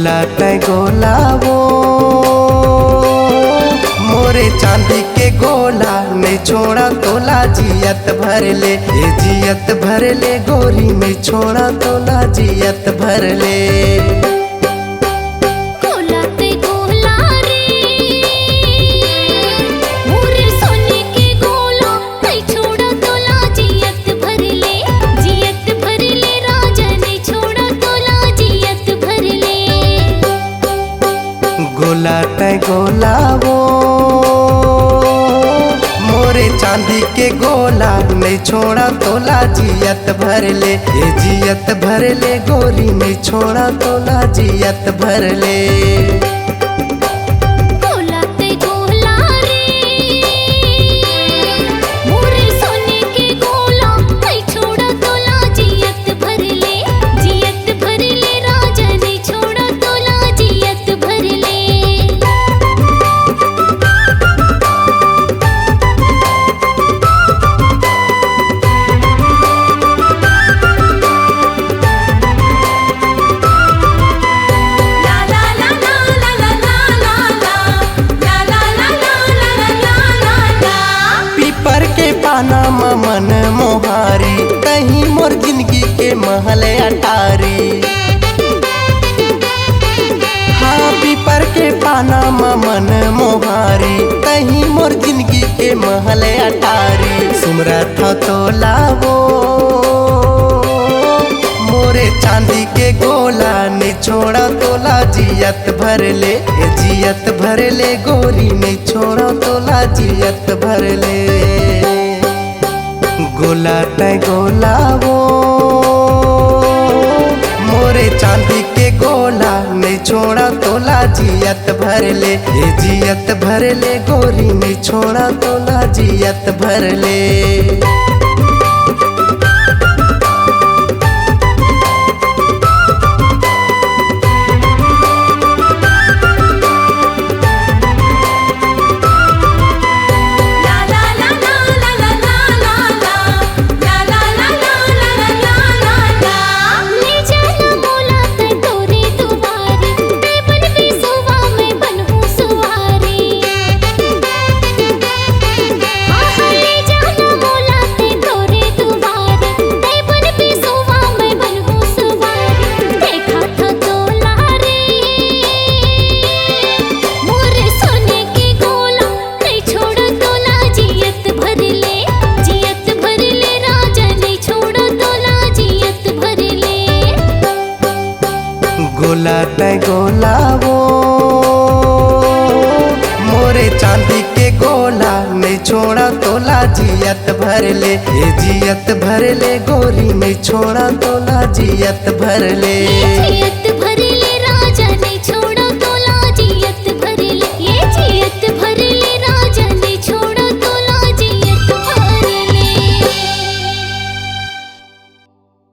गोला तय गोला वो मोरे चांदी के गोला नहीं छोड़ा तोला जियत भर ले, ये जियत भर ले गोरी नहीं छोड़ा तोला जियत भर ले। गोला तय गोला वो मोरे चांदी के गोला नहीं छोड़ा तोला जियत भर ले, ये जियत भर ले गोरी नहीं छोड़ा तोला जियत भर ले। पाना मन मोहारी कहीं मोर जिंदगी के महल अटारी। हाँ पीपर के पाना मन मोहारी कहीं मोर जिंदगी के महल अटारी। सुमरा था तोला वो मोरे चांदी के गोला नहीं छोड़ा तोला जियत भर ले, ये जियत भर ले गोरी नहीं छोड़ा तोला जियत भर ले। गोला तय गोला वो मोरे चांदी के गोला नहीं छोड़ा तोला जियत भर ले, ये जियत भर ले गोरी नहीं छोड़ा तोला जियत भर ले। गोला तय गोला वो मोरे चांदी के गोला नहीं छोड़ा तोला जियत भर ले, ये जियत भर ले गोरी नहीं छोड़ा तोला जियत भर ले।